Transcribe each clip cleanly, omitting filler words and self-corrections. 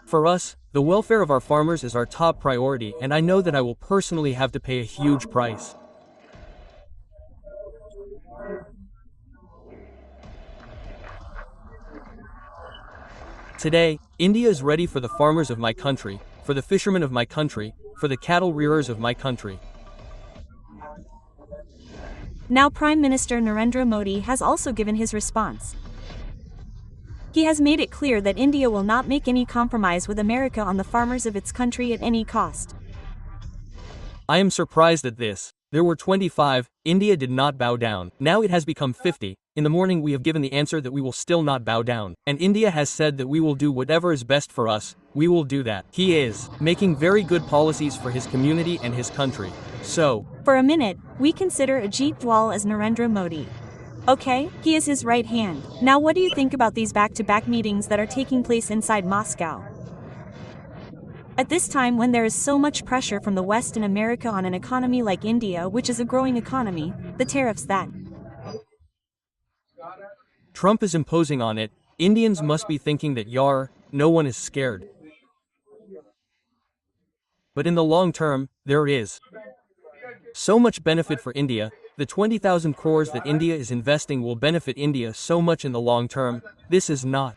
For us, the welfare of our farmers is our top priority, and I know that I will personally have to pay a huge price. Today, India is ready for the farmers of my country, for the fishermen of my country, for the cattle rearers of my country. Now Prime Minister Narendra Modi has also given his response. He has made it clear that India will not make any compromise with America on the farmers of its country at any cost. I am surprised at this. There were 25, India did not bow down. Now it has become 50. In the morning we have given the answer that we will still not bow down. And India has said that we will do whatever is best for us, we will do that. He is making very good policies for his community and his country. So, for a minute, we consider Ajit Dwal as Narendra Modi. Okay, he is his right hand. Now what do you think about these back-to-back meetings that are taking place inside Moscow? At this time when there is so much pressure from the West and America on an economy like India, which is a growing economy, the tariffs that Trump is imposing on it, Indians must be thinking that no one is scared. But in the long term, there is so much benefit for India. The 20,000 crores that India is investing will benefit India so much in the long term. This is not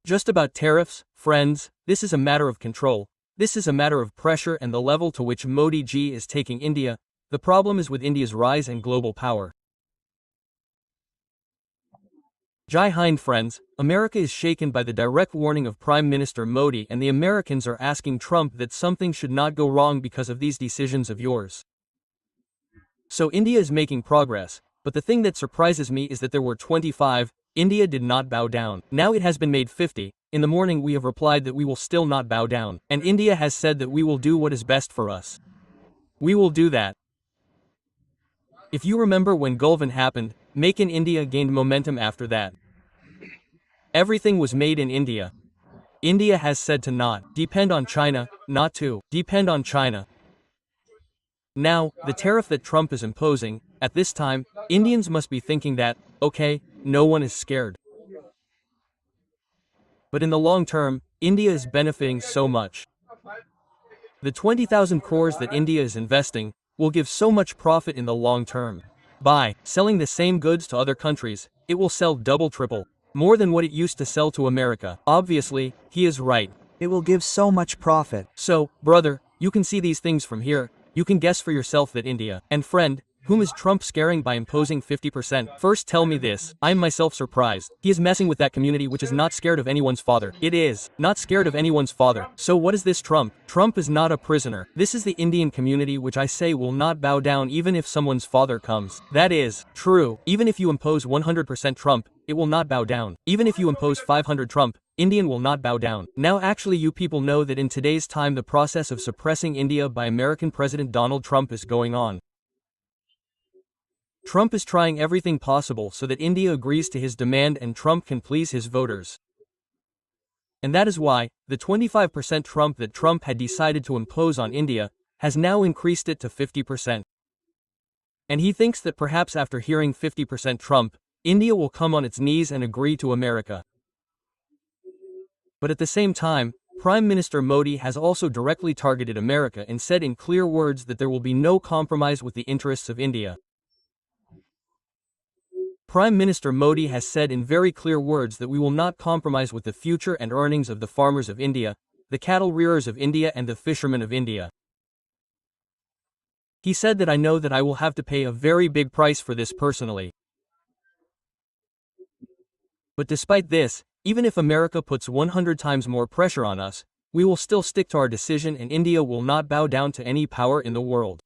just about tariffs, friends, this is a matter of control. This is a matter of pressure and the level to which Modi ji is taking India. The problem is with India's rise and global power. Jai Hind friends, America is shaken by the direct warning of Prime Minister Modi, and the Americans are asking Trump that something should not go wrong because of these decisions of yours. So India is making progress, but the thing that surprises me is that there were 25, India did not bow down. Now it has been made 50. In the morning we have replied that we will still not bow down, and India has said that we will do what is best for us. We will do that. If you remember when Gulvan happened, Make in India gained momentum after that. Everything was made in India. India has said to not depend on China, not to depend on China. Now, the tariff that Trump is imposing, at this time, Indians must be thinking that, okay, no one is scared. But in the long term, India is benefiting so much. The 20,000 crores that India is investing will give so much profit in the long term. By selling the same goods to other countries, it will sell double, triple, more than what it used to sell to America. Obviously, he is right. It will give so much profit. So, brother, you can see these things from here. You can guess for yourself that India, and friend, whom is Trump scaring by imposing 50%? First tell me this, I am myself surprised. He is messing with that community which is not scared of anyone's father. It is not scared of anyone's father. So what is this Trump? Trump is not a prisoner. This is the Indian community which I say will not bow down even if someone's father comes. That is true. Even if you impose 100% Trump, it will not bow down. Even if you impose 500 Trump, Indian will not bow down. Now actually you people know that in today's time the process of suppressing India by American President Donald Trump is going on. Trump is trying everything possible so that India agrees to his demand and Trump can please his voters. And that is why, the 25% Trump that Trump had decided to impose on India, has now increased it to 50%. And he thinks that perhaps after hearing 50% Trump, India will come on its knees and agree to America. But at the same time, Prime Minister Modi has also directly targeted America and said in clear words that there will be no compromise with the interests of India. Prime Minister Modi has said in very clear words that we will not compromise with the future and earnings of the farmers of India, the cattle rearers of India and the fishermen of India. He said that I know that I will have to pay a very big price for this personally. But despite this, even if America puts 100 times more pressure on us, we will still stick to our decision and India will not bow down to any power in the world.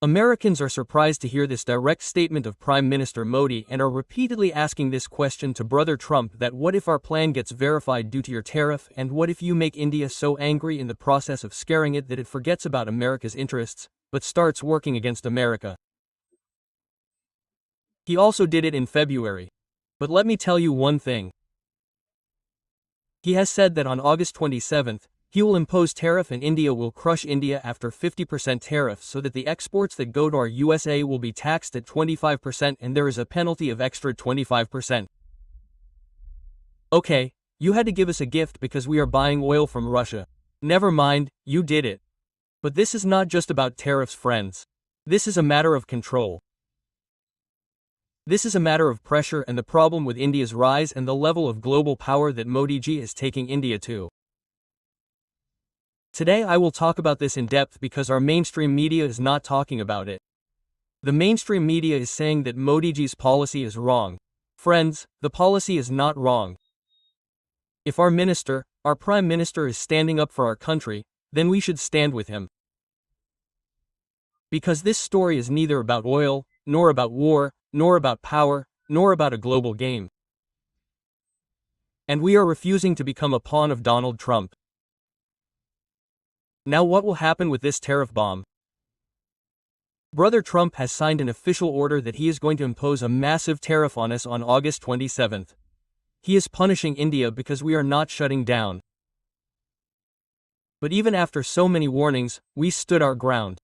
Americans are surprised to hear this direct statement of Prime Minister Modi and are repeatedly asking this question to Brother Trump that what if our plan gets verified due to your tariff, and what if you make India so angry in the process of scaring it that it forgets about America's interests, but starts working against America. He also did it in February. But let me tell you one thing. He has said that on August 27th, he will impose tariff and India will crush India after 50% tariff so that the exports that go to our USA will be taxed at 25% and there is a penalty of extra 25%. Okay, you had to give us a gift because we are buying oil from Russia. Never mind, you did it. But this is not just about tariffs, friends. This is a matter of control. This is a matter of pressure and the problem with India's rise and the level of global power that Modi ji is taking India to. Today I will talk about this in depth because our mainstream media is not talking about it. The mainstream media is saying that Modi ji's policy is wrong. Friends, the policy is not wrong. If our minister, our prime minister is standing up for our country, then we should stand with him. Because this story is neither about oil, nor about war, nor about power, nor about a global game. And we are refusing to become a pawn of Donald Trump. Now what will happen with this tariff bomb? Brother Trump has signed an official order that he is going to impose a massive tariff on us on August 27th. He is punishing India because we are not shutting down. But even after so many warnings, we stood our ground.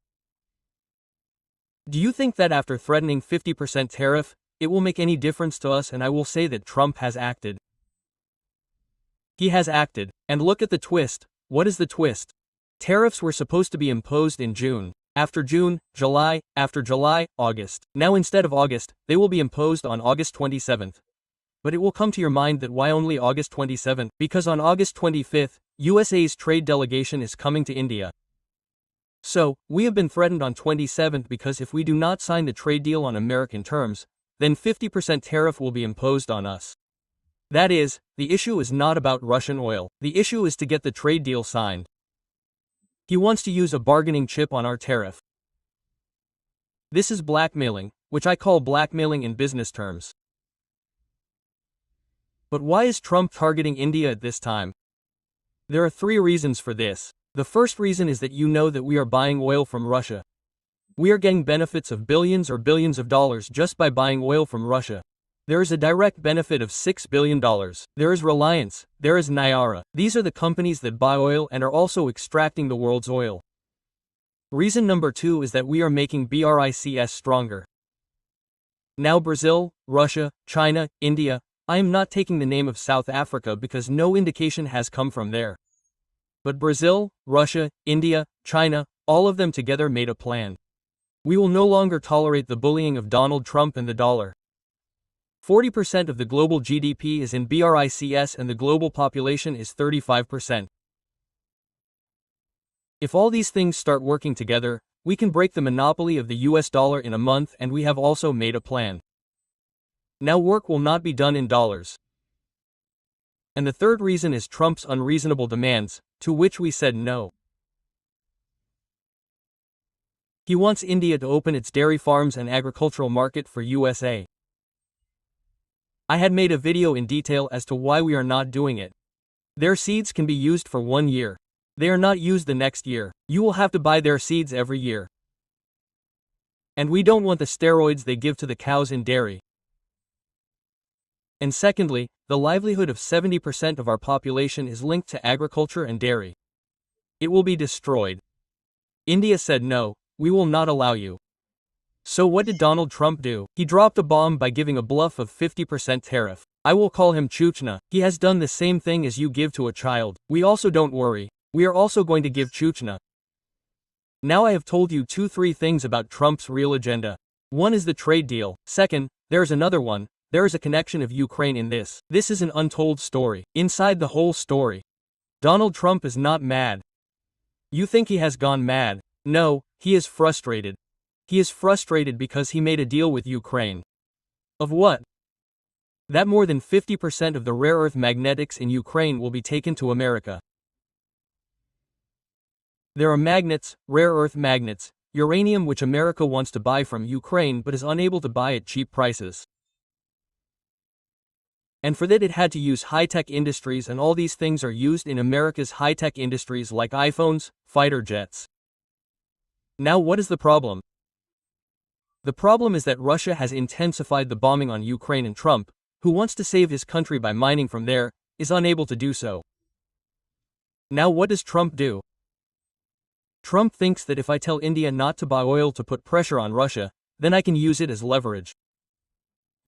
Do you think that after threatening 50% tariff, it will make any difference to us? And I will say that Trump has acted. He has acted, and look at the twist. What is the twist? Tariffs were supposed to be imposed in June, after June, July, after July, August. Now instead of August, they will be imposed on August 27th. But it will come to your mind that why only August 27th? Because on August 25th, USA's trade delegation is coming to India. So, we have been threatened on 27th because if we do not sign the trade deal on American terms, then 50% tariff will be imposed on us. That is, the issue is not about Russian oil. The issue is to get the trade deal signed. He wants to use a bargaining chip on our tariff. This is blackmailing, which I call blackmailing in business terms. But why is Trump targeting India at this time? There are 3 reasons for this. The first reason is that you know that we are buying oil from Russia. We are getting benefits of billions or billions of dollars just by buying oil from Russia. There is a direct benefit of $6 billion. There is Reliance, there is Nayara. These are the companies that buy oil and are also extracting the world's oil. Reason number 2 is that we are making BRICS stronger. Now Brazil, Russia, China, India. I am not taking the name of South Africa because no indication has come from there. But Brazil, Russia, India, China, all of them together made a plan. We will no longer tolerate the bullying of Donald Trump and the dollar. 40% of the global GDP is in BRICS and the global population is 35%. If all these things start working together, we can break the monopoly of the US dollar in a month, and we have also made a plan. Now work will not be done in dollars. And the third reason is Trump's unreasonable demands, to which we said no. He wants India to open its dairy farms and agricultural market for USA. I had made a video in detail as to why we are not doing it. Their seeds can be used for 1 year. They are not used the next year. You will have to buy their seeds every year. And we don't want the steroids they give to the cows in dairy. And secondly, the livelihood of 70% of our population is linked to agriculture and dairy. It will be destroyed. India said no, we will not allow you. So what did Donald Trump do? He dropped a bomb by giving a bluff of 50% tariff. I will call him Chuchna. He has done the same thing as you give to a child. We also don't worry. We are also going to give Chuchna. Now I have told you 2-3 things about Trump's real agenda. One is the trade deal. Second, there is another one. There is a connection of Ukraine in this. This is an untold story. Inside the whole story, Donald Trump is not mad. You think he has gone mad? No, he is frustrated. He is frustrated because he made a deal with Ukraine. Of what? That more than 50% of the rare earth magnetics in Ukraine will be taken to America. There are magnets, rare earth magnets, uranium which America wants to buy from Ukraine but is unable to buy at cheap prices. And for that it had to use high-tech industries, and all these things are used in America's high-tech industries like iPhones, fighter jets. Now what is the problem? The problem is that Russia has intensified the bombing on Ukraine, and Trump, who wants to save his country by mining from there, is unable to do so. Now what does Trump do? Trump thinks that if I tell India not to buy oil to put pressure on Russia, then I can use it as leverage.